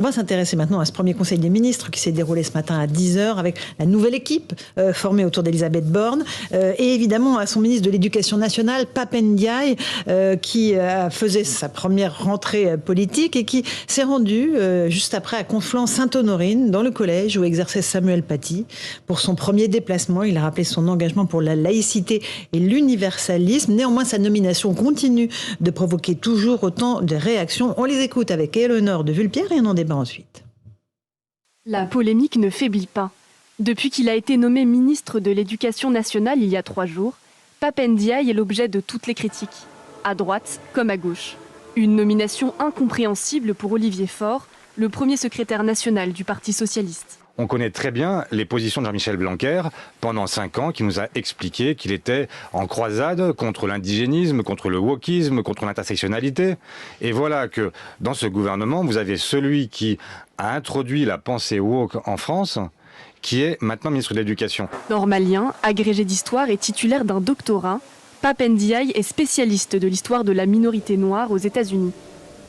On va s'intéresser maintenant à ce premier Conseil des ministres qui s'est déroulé ce matin à 10h avec la nouvelle équipe formée autour d'Elisabeth Borne et évidemment à son ministre de l'Éducation nationale, Pap Ndiaye, qui faisait sa première rentrée politique et qui s'est rendu juste après à Conflans-Sainte-Honorine, dans le collège où exerçait Samuel Paty. Pour son premier déplacement, il a rappelé son engagement pour la laïcité et l'universalisme. Néanmoins, sa nomination continue de provoquer toujours autant de réactions. On les écoute avec Éléonore de Vulpière et on en débat ensuite. La polémique ne faiblit pas. Depuis qu'il a été nommé ministre de l'Éducation nationale il y a 3 jours, Pap Ndiaye est l'objet de toutes les critiques, à droite comme à gauche. Une nomination incompréhensible pour Olivier Faure, le premier secrétaire national du Parti socialiste. On connaît très bien les positions de Jean-Michel Blanquer pendant 5 ans, qui nous a expliqué qu'il était en croisade contre l'indigénisme, contre le wokisme, contre l'intersectionnalité. Et voilà que dans ce gouvernement, vous avez celui qui a introduit la pensée woke en France, qui est maintenant ministre de l'Éducation. Normalien, agrégé d'histoire et titulaire d'un doctorat, Pap Ndiaye est spécialiste de l'histoire de la minorité noire aux États-Unis.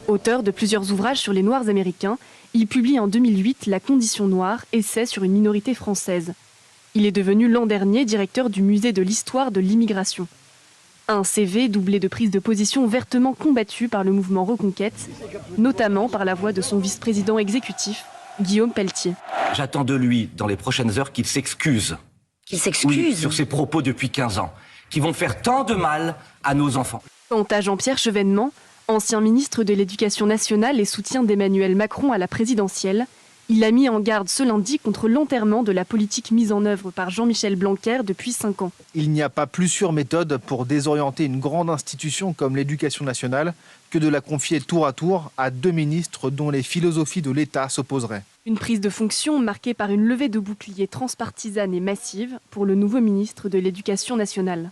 Auteur de plusieurs ouvrages sur les Noirs américains, il publie en 2008 La condition noire, essai sur une minorité française. Il est devenu l'an dernier directeur du musée de l'histoire de l'immigration. Un CV doublé de prises de position vertement combattues par le mouvement Reconquête, notamment par la voix de son vice-président exécutif, Guillaume Pelletier. J'attends de lui, dans les prochaines heures, qu'il s'excuse. Qu'il s'excuse ? Oui, sur ses propos depuis 15 ans, qui vont faire tant de mal à nos enfants. Quant à Jean-Pierre Chevènement, ancien ministre de l'Éducation nationale et soutien d'Emmanuel Macron à la présidentielle, il a mis en garde ce lundi contre l'enterrement de la politique mise en œuvre par Jean-Michel Blanquer depuis 5 ans. Il n'y a pas plus sûre méthode pour désorienter une grande institution comme l'Éducation nationale que de la confier tour à tour à 2 ministres dont les philosophies de l'État s'opposeraient. Une prise de fonction marquée par une levée de boucliers transpartisane et massive pour le nouveau ministre de l'Éducation nationale.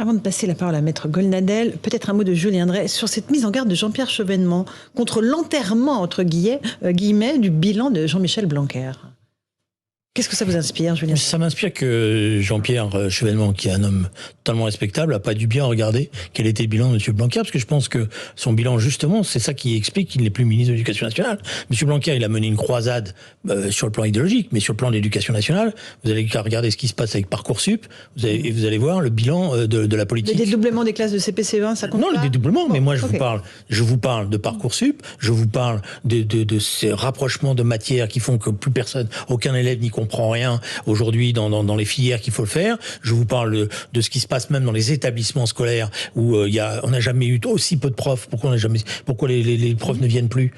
Avant de passer la parole à Maître Golnadel, peut-être un mot de Julien Drey sur cette mise en garde de Jean-Pierre Chevènement contre l'enterrement, entre guillemets, du bilan de Jean-Michel Blanquer. Qu'est-ce que ça vous inspire, Julien? Ça m'inspire que Jean-Pierre Chevènement, qui est un homme totalement respectable, a pas dû bien regarder quel était le bilan de M. Blanquer, parce que je pense que son bilan, justement, c'est ça qui explique qu'il n'est plus ministre de l'Éducation nationale. M. Blanquer, il a mené une croisade sur le plan idéologique, mais sur le plan de l'Éducation nationale, vous allez regarder ce qui se passe avec Parcoursup, vous allez voir le bilan de la politique. Le dédoublement des classes de CP-CE1, ça compte pas? Non, le dédoublement, mais moi je vous parle de Parcoursup, je vous parle de ces rapprochements de matières qui font que plus personne, aucun élève n'y comprend rien aujourd'hui dans les filières qu'il faut le faire. Je vous parle de ce qui se passe même dans les établissements scolaires où on n'a jamais eu aussi peu de profs. Pourquoi les profs ne viennent plus?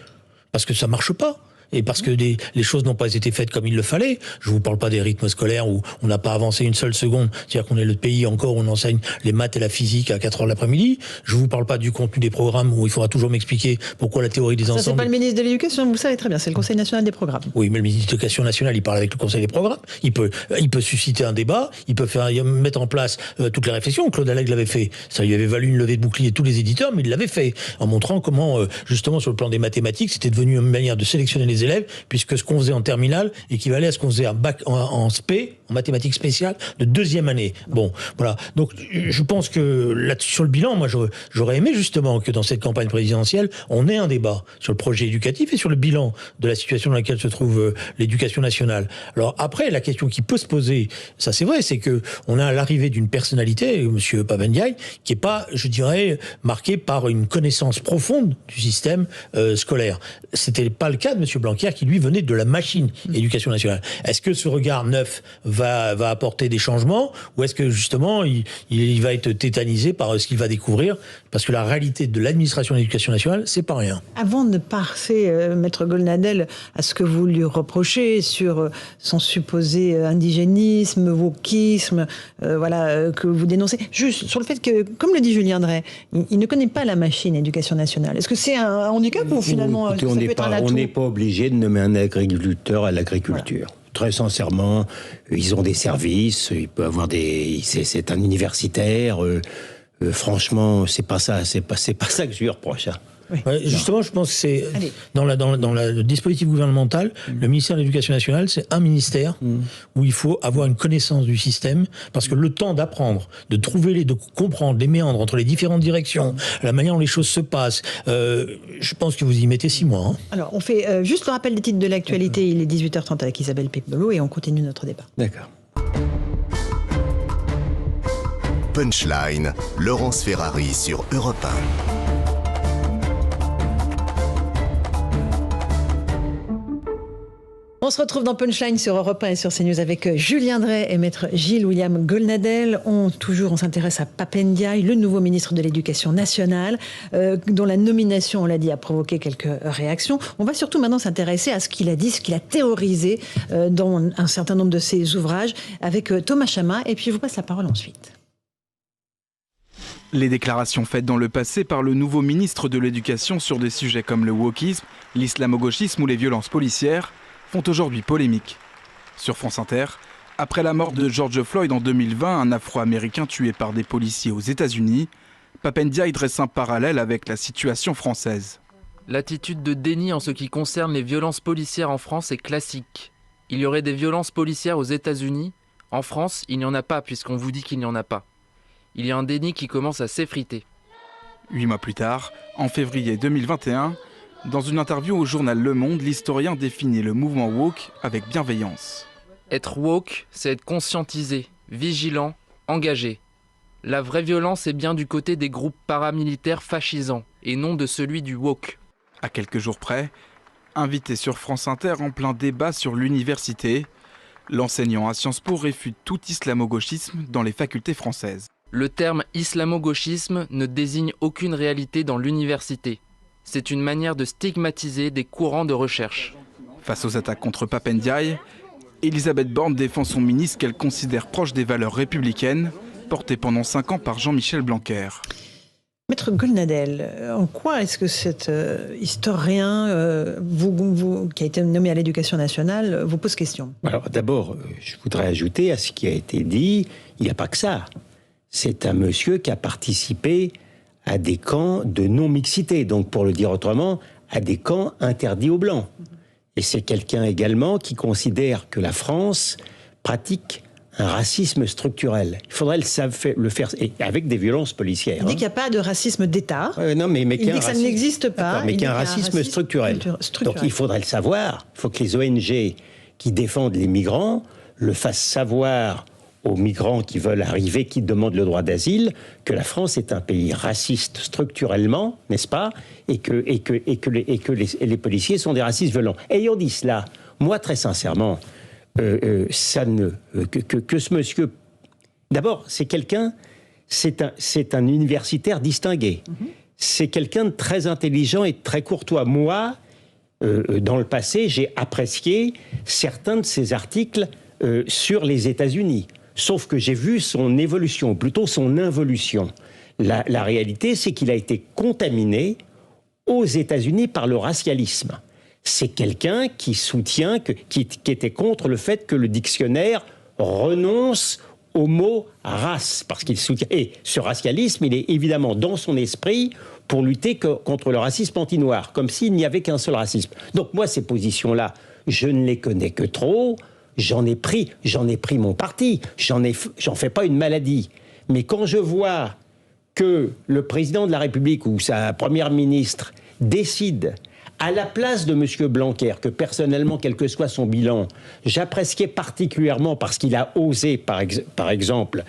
Parce que ça marche pas. Et parce que les choses n'ont pas été faites comme il le fallait. Je vous parle pas des rythmes scolaires où on n'a pas avancé une seule seconde. C'est-à-dire qu'on est le pays encore où on enseigne les maths et la physique à 4 heures l'après-midi. Je vous parle pas du contenu des programmes où il faudra toujours m'expliquer pourquoi la théorie des ensembles... Ça, c'est pas le ministre de l'Éducation, vous le savez très bien, c'est le Conseil national des programmes. Oui, mais le ministre de l'Éducation nationale, il parle avec le Conseil des programmes. Il peut susciter un débat, il peut mettre en place toutes les réflexions. Claude Allègre l'avait fait. Ça lui avait valu une levée de bouclier tous les éditeurs, mais il l'avait fait en montrant comment, justement, sur le plan des mathématiques, c'était devenu une manière de sélectionner les élèves, puisque ce qu'on faisait en terminale équivalait à ce qu'on faisait en SP, en mathématiques spéciales, de 2e année. Bon, voilà. Donc, je pense que là, sur le bilan, moi, j'aurais aimé justement que dans cette campagne présidentielle, on ait un débat sur le projet éducatif et sur le bilan de la situation dans laquelle se trouve l'éducation nationale. Alors après, la question qui peut se poser, ça c'est vrai, c'est que on a l'arrivée d'une personnalité, Monsieur Pap Ndiaye, qui est pas, je dirais, marquée par une connaissance profonde du système scolaire. C'était pas le cas de Monsieur Blanquer, qui lui venait de la machine éducation nationale. Est-ce que ce regard neuf va apporter des changements, ou est-ce que justement il va être tétanisé par ce qu'il va découvrir, parce que la réalité de l'administration de l'éducation nationale, c'est pas rien. Avant de passer, Maître Golnadel, à ce que vous lui reprochez sur son supposé indigénisme, wokisme, que vous dénoncez, juste sur le fait que, comme le dit Julien Drey, il ne connaît pas la machine éducation nationale. Est-ce que c'est un handicap ou finalement écoutez, ça peut être un atout? On n'est pas obligé de nommer un agriculteur à l'agriculture. Voilà. Très sincèrement, ils ont des services, il peut avoir c'est un universitaire. Franchement, c'est pas ça que je lui reproche. Oui. Justement, je pense que c'est dans le dispositif gouvernemental, le ministère de l'Éducation nationale, c'est un ministère où il faut avoir une connaissance du système, parce que le temps d'apprendre, de comprendre les méandres entre les différentes directions, la manière dont les choses se passent, je pense que vous y mettez 6 mois. Hein. Alors, on fait juste le rappel des titres de l'actualité. Il est 18h30 avec Isabelle Piccolo et on continue notre débat. D'accord. Punchline, Laurence Ferrari sur Europe 1. On se retrouve dans Punchline sur Europe 1 et sur CNews avec Julien Drey et maître Gilles-William Golnadel. On s'intéresse à Pape Ndiaye, le nouveau ministre de l'Éducation nationale, dont la nomination, on l'a dit, a provoqué quelques réactions. On va surtout maintenant s'intéresser à ce qu'il a dit, ce qu'il a théorisé dans un certain nombre de ses ouvrages avec Thomas Chama. Et puis je vous passe la parole ensuite. Les déclarations faites dans le passé par le nouveau ministre de l'Éducation sur des sujets comme le wokisme, l'islamo-gauchisme ou les violences policières font aujourd'hui polémique. Sur France Inter, après la mort de George Floyd en 2020, un Afro-Américain tué par des policiers aux États-Unis, Pape Ndiaye dresse un parallèle avec la situation française. L'attitude de déni en ce qui concerne les violences policières en France est classique. Il y aurait des violences policières aux États-Unis. En France, il n'y en a pas puisqu'on vous dit qu'il n'y en a pas. Il y a un déni qui commence à s'effriter. 8 mois plus tard, en février 2021, dans une interview au journal Le Monde, l'historien définit le mouvement woke avec bienveillance. Être woke, c'est être conscientisé, vigilant, engagé. La vraie violence est bien du côté des groupes paramilitaires fascisants et non de celui du woke. À quelques jours près, invité sur France Inter en plein débat sur l'université, l'enseignant à Sciences Po réfute tout islamo-gauchisme dans les facultés françaises. Le terme islamo-gauchisme ne désigne aucune réalité dans l'université. C'est une manière de stigmatiser des courants de recherche. Face aux attaques contre Pape Ndiaye, Elisabeth Borne défend son ministre qu'elle considère proche des valeurs républicaines, portées pendant 5 ans par Jean-Michel Blanquer. Maître Golnadel, en quoi est-ce que cet historien, vous, qui a été nommé à l'Éducation nationale, vous pose question? Alors d'abord, je voudrais ajouter à ce qui a été dit, il n'y a pas que ça. C'est un monsieur qui a participé à des camps de non-mixité, donc pour le dire autrement, à des camps interdits aux Blancs. Et c'est quelqu'un également qui considère que la France pratique un racisme structurel. Il faudrait le faire, et avec des violences policières. Il dit qu'il n'y a pas de racisme d'État. Non, mais il dit que ça n'existe pas. Mais qu'il y a un racisme structurel. Donc il faudrait le savoir. Il faut que les ONG qui défendent les migrants le fassent savoir aux migrants qui veulent arriver, qui demandent le droit d'asile, que la France est un pays raciste structurellement, n'est-ce pas, et que les policiers sont des racistes violents. Ayant dit cela, moi très sincèrement, que ce monsieur, d'abord c'est quelqu'un, c'est un universitaire distingué, c'est quelqu'un de très intelligent et de très courtois. Moi, dans le passé, j'ai apprécié certains de ses articles sur les États-Unis. Sauf que j'ai vu son évolution, ou plutôt son involution. La réalité, c'est qu'il a été contaminé aux États-Unis par le racialisme. C'est quelqu'un qui soutient, qui était contre le fait que le dictionnaire renonce au mot race, parce qu'il soutient. Et ce racialisme, il est évidemment dans son esprit pour lutter contre le racisme anti-noir, comme s'il n'y avait qu'un seul racisme. Donc moi, ces positions-là, je ne les connais que trop. J'en ai pris mon parti, j'en fais pas une maladie. Mais quand je vois que le président de la République ou sa première ministre décide, à la place de M. Blanquer, que personnellement, quel que soit son bilan, j'appréciais particulièrement parce qu'il a osé, par exemple,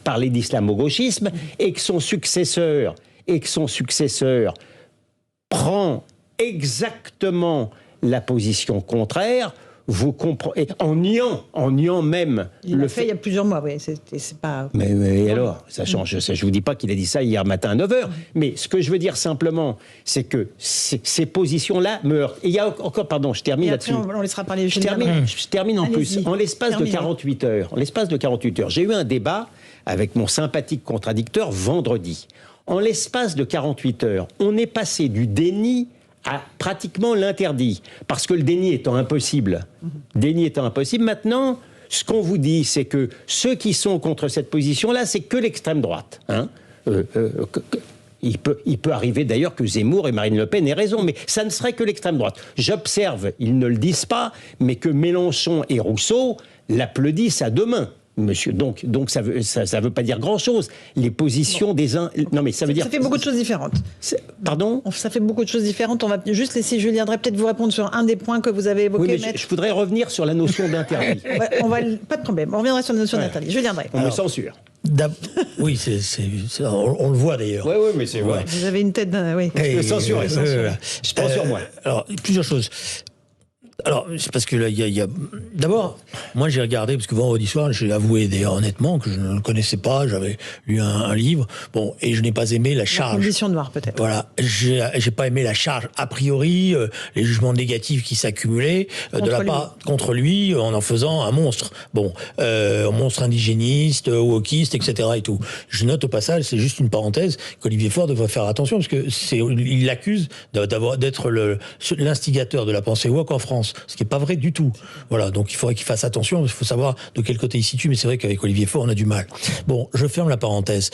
parler d'islamo-gauchisme, et que son successeur prend exactement la position contraire, vous comprenez, en niant même il l'a fait il y a plusieurs mois, oui. C'est pas. Mais alors, ça change. Je vous dis pas qu'il a dit ça hier matin à 9h. Mais ce que je veux dire simplement, c'est que ces positions-là me heurtent. Et il y a encore, pardon, je termine là-dessus. On laissera parler. Je termine en plus. En l'espace de 48 heures, j'ai eu un débat avec mon sympathique contradicteur vendredi. En l'espace de 48 heures, on est passé du déni à pratiquement l'interdit, parce que le déni étant impossible. Maintenant, ce qu'on vous dit, c'est que ceux qui sont contre cette position-là, c'est que l'extrême droite. Il peut arriver d'ailleurs que Zemmour et Marine Le Pen aient raison, mais ça ne serait que l'extrême droite. J'observe, ils ne le disent pas, mais que Mélenchon et Rousseau l'applaudissent à deux mains. Monsieur, donc ça veut pas dire grand-chose. Les positions des uns... Non, mais ça veut dire... Ça fait beaucoup de choses différentes. Pardon ? Ça fait beaucoup de choses différentes. On va juste laisser Julien Drey peut-être vous répondre sur un des points que vous avez évoqués. Oui, mais je voudrais revenir sur la notion d'interdit. Pas de problème, on reviendra sur la notion d'interdit. Julien Drey. On me censure. Oui, on le voit d'ailleurs. Oui, mais c'est vrai. Vous avez une tête... oui. Je me censure. Je prends sur moi. Alors, plusieurs choses. Alors, c'est parce que là, il y a... D'abord, moi j'ai regardé, parce que vendredi soir, j'ai avoué d'ailleurs honnêtement que je ne le connaissais pas, j'avais lu un livre, bon, et je n'ai pas aimé la charge. La condition noire, peut-être. Voilà, j'ai pas aimé la charge a priori, les jugements négatifs qui s'accumulaient de la part contre lui en faisant un monstre. Bon, un monstre indigéniste, wokiste, etc. et tout. Je note au passage, c'est juste une parenthèse, qu'Olivier Faure devrait faire attention, parce que il l'accuse d'être l'instigateur de la pensée woke en France. Ce qui n'est pas vrai du tout. Voilà, donc il faudrait qu'il fasse attention, il faut savoir de quel côté il se situe, mais c'est vrai qu'avec Olivier Faure, on a du mal. Bon, je ferme la parenthèse.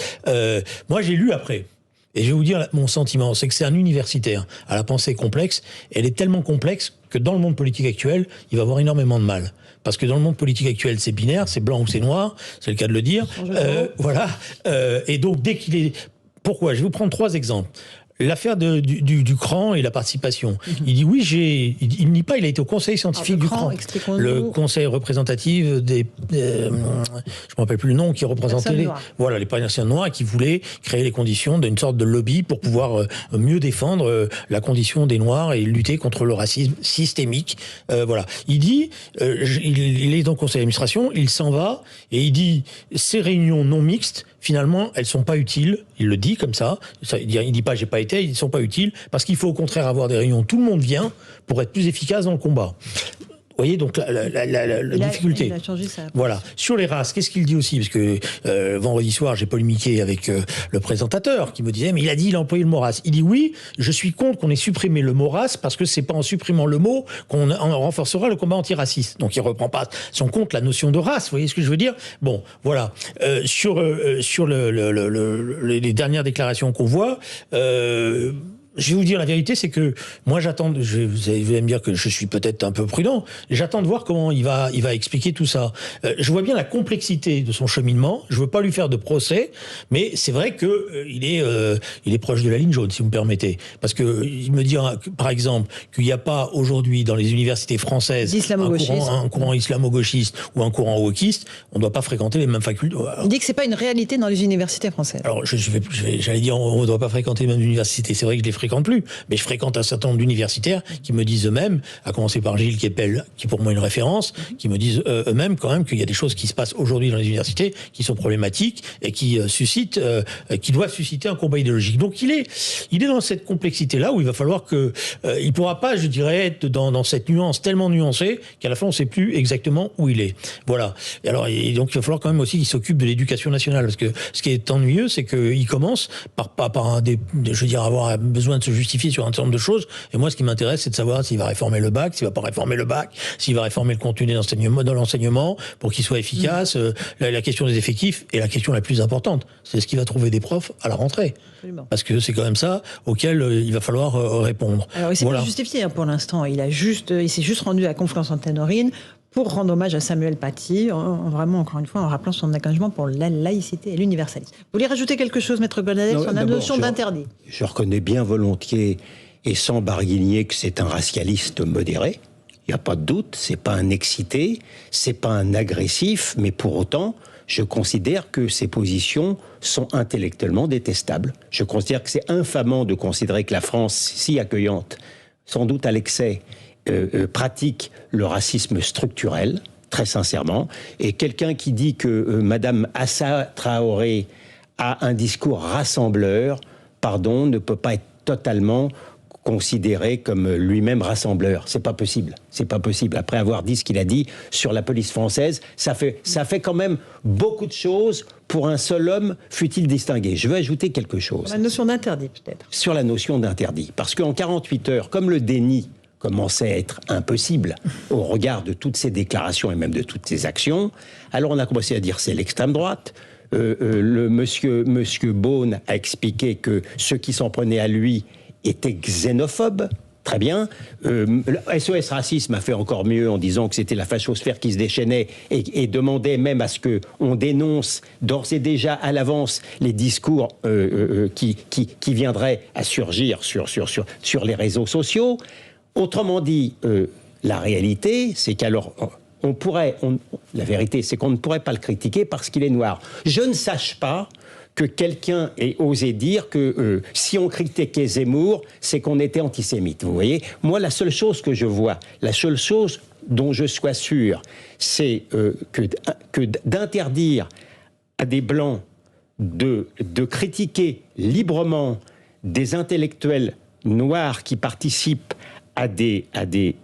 Moi, j'ai lu après, et je vais vous dire mon sentiment, c'est que c'est un universitaire à la pensée complexe, et elle est tellement complexe que dans le monde politique actuel, il va avoir énormément de mal. Parce que dans le monde politique actuel, c'est binaire, c'est blanc ou c'est noir, c'est le cas de le dire. Voilà. Et donc, dès qu'il est... Pourquoi ? Je vais vous prendre 3 exemples. L'affaire du CRAN et la participation. Il dit oui, il nie pas, il a été au conseil scientifique du CRAN. Le conseil représentatif des... je ne me rappelle plus le nom, qui représentait les personnes noires et qui voulait créer les conditions d'une sorte de lobby pour pouvoir mieux défendre la condition des Noirs et lutter contre le racisme systémique. Voilà. Il dit, il est dans le conseil d'administration, il s'en va et il dit ces réunions non mixtes, finalement, elles sont pas utiles. Il le dit comme ça. Il dit pas j'ai pas été, ils sont pas utiles parce qu'il faut au contraire avoir des réunions où tout le monde vient pour être plus efficace dans le combat. Vous voyez donc la difficulté. Il a changé ça. Voilà. Sur les races, qu'est-ce qu'il dit aussi ? Parce que vendredi soir, j'ai polémiqué avec le présentateur qui me disait mais il a employé le mot race. Il dit oui, je suis contre qu'on ait supprimé le mot race parce que c'est pas en supprimant le mot qu'on renforcera le combat antiraciste. Donc il reprend pas son compte la notion de race. Vous voyez ce que je veux dire ? Bon, voilà. Sur les dernières déclarations qu'on voit. Je vais vous dire la vérité, c'est que moi j'attends, vous allez me dire que je suis peut-être un peu prudent, j'attends de voir comment il va expliquer tout ça. Je vois bien la complexité de son cheminement, je veux pas lui faire de procès, mais c'est vrai que il est proche de la ligne jaune, si vous me permettez. Parce que il me dit, par exemple, qu'il n'y a pas aujourd'hui dans les universités françaises un courant islamo-gauchiste ou un courant wokiste, on ne doit pas fréquenter les mêmes facultés. Il dit que c'est pas une réalité dans les universités françaises. Alors j'allais dire on ne doit pas fréquenter les mêmes universités, c'est vrai que je les fréquente plus, mais je fréquente un certain nombre d'universitaires qui me disent eux-mêmes, à commencer par Gilles Kepel, qui est pour moi une référence, qui me disent eux-mêmes quand même qu'il y a des choses qui se passent aujourd'hui dans les universités qui sont problématiques et qui doivent susciter un combat idéologique. Donc il est dans cette complexité-là où il va falloir il pourra pas, je dirais, être dans cette nuance tellement nuancée qu'à la fin on ne sait plus exactement où il est. Voilà. Et donc il va falloir quand même aussi qu'il s'occupe de l'éducation nationale, parce que ce qui est ennuyeux, c'est qu'il commence par avoir besoin de se justifier sur un certain nombre de choses. Et moi, ce qui m'intéresse, c'est de savoir s'il va réformer le bac, s'il va pas réformer le bac, s'il va réformer le contenu dans l'enseignement pour qu'il soit efficace. La question des effectifs est la question la plus importante. C'est ce qu'il va trouver des profs à la rentrée. Absolument. Parce que c'est quand même ça auquel il va falloir répondre. Alors, il s'est pas justifié pour l'instant. Il s'est juste rendu à Conflans-Sainte-Honorine pour rendre hommage à Samuel Paty, vraiment, encore une fois, en rappelant son engagement pour la laïcité et l'universalisme. Vous voulez rajouter quelque chose, Maître Gonadel, sur la notion d'interdit ? Je reconnais bien volontiers et sans barguigner que c'est un racialiste modéré. Il n'y a pas de doute, c'est pas un excité, c'est pas un agressif, mais pour autant, je considère que ses positions sont intellectuellement détestables. Je considère que c'est infamant de considérer que la France, si accueillante, sans doute à l'excès, pratique le racisme structurel, très sincèrement, et quelqu'un qui dit que Madame Assa Traoré a un discours rassembleur, ne peut pas être totalement considéré comme lui-même rassembleur. C'est pas possible. C'est pas possible. Après avoir dit ce qu'il a dit sur la police française, ça fait quand même beaucoup de choses pour un seul homme, fût-il distingué. Je veux ajouter quelque chose. La notion d'interdit, peut-être. Sur la notion d'interdit. Parce qu'en 48 heures, comme le déni commençait à être impossible au regard de toutes ces déclarations et même de toutes ces actions, alors on a commencé à dire c'est l'extrême droite, le monsieur Beaune a expliqué que ceux qui s'en prenaient à lui étaient xénophobes. Très bien. SOS Racisme a fait encore mieux en disant que c'était la fachosphère qui se déchaînait et demandait même à ce qu'on dénonce d'ores et déjà à l'avance les discours qui viendraient à surgir sur les réseaux sociaux. Autrement dit, la réalité, c'est qu'alors... la vérité, c'est qu'on ne pourrait pas le critiquer parce qu'il est noir. Je ne sache pas que quelqu'un ait osé dire que si on critiquait Zemmour, c'est qu'on était antisémite. Vous voyez ? Moi, la seule chose que je vois, la seule chose dont je sois sûr, c'est que d'interdire à des Blancs de critiquer librement des intellectuels noirs qui participent à des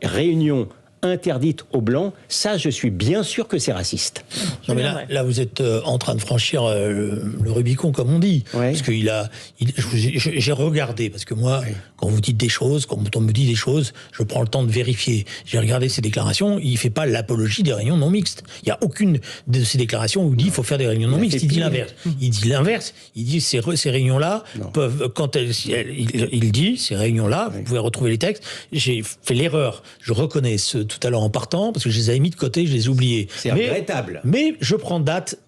réunions interdite aux Blancs, ça, je suis bien sûr que c'est raciste. Non, mais là, vous êtes en train de franchir le Rubicon, comme on dit. Ouais. Parce que j'ai regardé, parce que moi, quand vous dites des choses, quand on me dit des choses, je prends le temps de vérifier. J'ai regardé ses déclarations, il ne fait pas l'apologie des réunions non mixtes. Il n'y a aucune de ces déclarations où il dit qu'il faut faire des réunions non mixtes. Il dit l'inverse. Il dit l'inverse. Il dit ces réunions-là peuvent, quand il dit ces réunions-là, vous pouvez retrouver les textes. J'ai fait l'erreur. Je reconnais tout à l'heure en partant, parce que je les avais mis de côté, je les ai oubliés. C'est regrettable. Mais je prends date.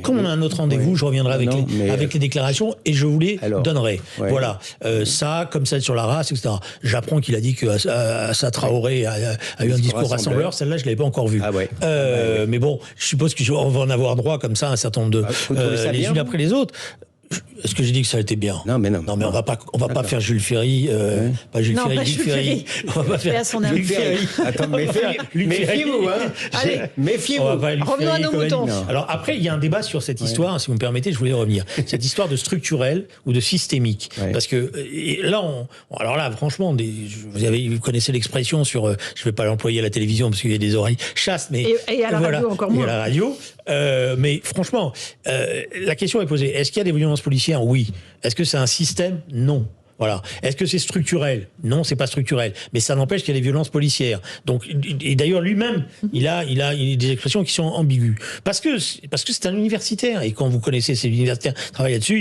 Comme on a un autre rendez-vous, je reviendrai avec les déclarations et je vous les donnerai. Voilà. Ça, comme ça sur la race, etc. J'apprends qu'il a dit que Assa Traoré a eu un discours rassembleur. Celle-là, je ne l'avais pas encore vue. Mais bon, je suppose qu'on va en avoir droit comme ça un certain nombre de... les unes après les autres. Est-ce que j'ai dit que ça a été bien ? Non, mais on va pas faire Jules Ferry, pas Jules Ferry, Luc Ferry. On va pas faire Luc Ferry. Attends, méfiez-vous, hein. Allez, méfiez-vous. Revenons à nos moutons. Alors après, il y a un débat sur cette histoire, si vous me permettez, je voulais revenir. Cette histoire de structurel ou de systémique. Parce que là, alors là, franchement, vous connaissez l'expression sur, je vais pas l'employer à la télévision parce qu'il y a des oreilles chastes, mais et à la radio encore moins. Et à la radio. Mais franchement, la question est posée. Est-ce qu'il y a des violences policières ? Oui. Est-ce que c'est un système ? Non. Voilà. Est-ce que c'est structurel ? Non, c'est pas structurel. Mais ça n'empêche qu'il y a des violences policières. Donc, et d'ailleurs, lui-même, il a des expressions qui sont ambiguës. Parce que c'est un universitaire. Et quand vous connaissez ces universitaires qui travaillent là-dessus,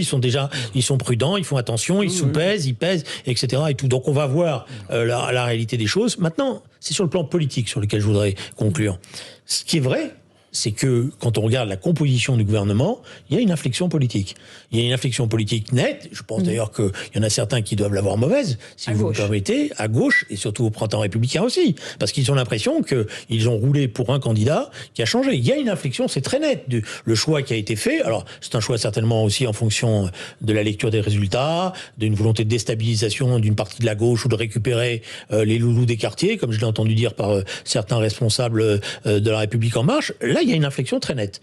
ils sont prudents, ils font attention, ils sous-pèsent, ils pèsent, etc. et tout. Donc, on va voir la réalité des choses. Maintenant, c'est sur le plan politique sur lequel je voudrais conclure. Ce qui est vrai, c'est que quand on regarde la composition du gouvernement, il y a une inflexion politique. Il y a une inflexion politique nette. Je pense d'ailleurs qu'il y en a certains qui doivent l'avoir mauvaise, si vous me permettez, à gauche, et surtout au printemps républicain aussi. Parce qu'ils ont l'impression qu'ils ont roulé pour un candidat qui a changé. Il y a une inflexion, c'est très net. Le choix qui a été fait, alors c'est un choix certainement aussi en fonction de la lecture des résultats, d'une volonté de déstabilisation d'une partie de la gauche ou de récupérer les loulous des quartiers, comme je l'ai entendu dire par certains responsables de la République En Marche. Là, il y a une inflexion très nette.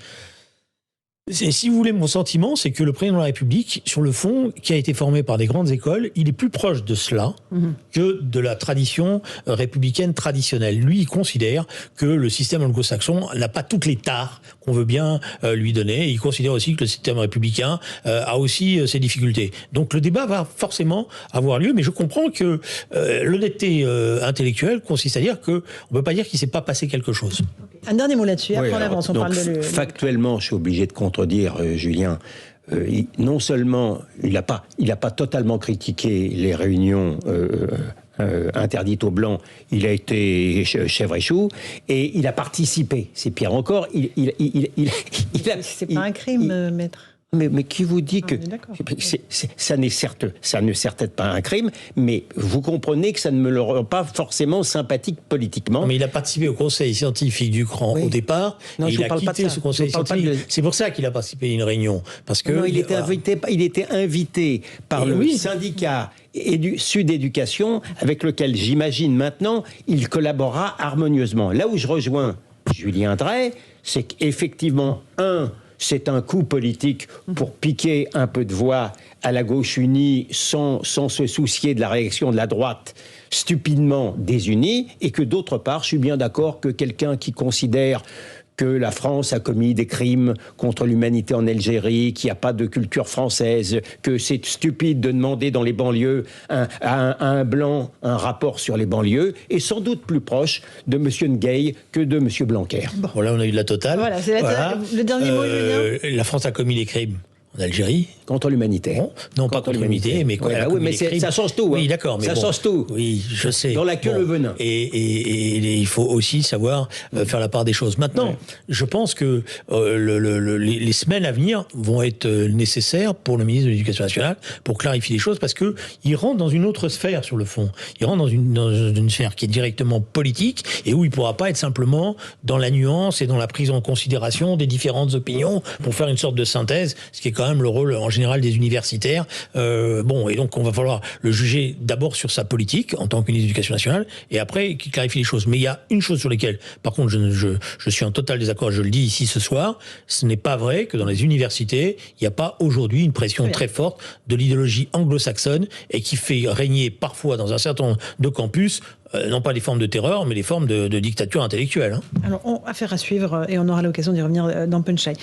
Et si vous voulez, mon sentiment, c'est que le président de la République, sur le fond, qui a été formé par des grandes écoles, il est plus proche de cela que de la tradition républicaine traditionnelle. Lui, il considère que le système anglo-saxon n'a pas toutes les tares qu'on veut bien lui donner. Et il considère aussi que le système républicain a aussi ses difficultés. Donc le débat va forcément avoir lieu, mais je comprends que l'honnêteté intellectuelle consiste à dire qu'on ne peut pas dire qu'il ne s'est pas passé quelque chose. Un dernier mot là-dessus, après on avance, on parle de... Factuellement, je suis obligé de contredire Julien. Non seulement il n'a pas totalement critiqué les réunions interdites aux Blancs, il a été chèvre et chou, et il a participé. C'est pire encore. C'est pas un crime, maître. Mais qui vous dit que ça n'est certes pas un crime, mais vous comprenez que ça ne me le rend pas forcément sympathique politiquement. Non, mais il a participé au conseil scientifique du CRAN au départ. Non, il a quitté ce conseil scientifique. C'est pour ça qu'il a participé à une réunion. Parce que non, il était invité par le syndicat Sud Éducation, avec lequel j'imagine maintenant il collaborera harmonieusement. Là où je rejoins Julien Drey, c'est qu'effectivement, c'est un coup politique pour piquer un peu de voix à la gauche unie sans se soucier de la réaction de la droite stupidement désunie, et que d'autre part, je suis bien d'accord que quelqu'un qui considère que la France a commis des crimes contre l'humanité en Algérie, qu'il n'y a pas de culture française, que c'est stupide de demander dans les banlieues à un blanc un rapport sur les banlieues, est sans doute plus proche de M. Nguyen que de M. Blanquer. Bon, là, on a eu la totale. Voilà, c'est le dernier mot, Julien. La France a commis des crimes en Algérie. Contre l'humanité. Non, pas contre l'humanité, mais ça change tout. Hein. Oui, d'accord. Mais ça change tout. Oui, je sais. Dans la queue, le venin. Et il faut aussi savoir faire la part des choses. Maintenant, je pense que les semaines à venir vont être nécessaires pour le ministre de l'Éducation nationale pour clarifier les choses, parce que il rentre dans une autre sphère sur le fond. Il rentre dans une sphère qui est directement politique et où il ne pourra pas être simplement dans la nuance et dans la prise en considération des différentes opinions pour faire une sorte de synthèse, ce qui est quand même le rôle en général des universitaires. Et donc on va falloir le juger d'abord sur sa politique en tant que ministre de l'Éducation nationale et après qu'il clarifie les choses. Mais il y a une chose sur laquelle, par contre, je suis en total désaccord, je le dis ici ce soir, ce n'est pas vrai que dans les universités, il n'y a pas aujourd'hui une pression très forte de l'idéologie anglo-saxonne et qui fait régner parfois dans un certain nombre de campus non pas des formes de terreur, mais des formes de dictature intellectuelle. Alors, affaire à suivre, et on aura l'occasion d'y revenir dans Punchline.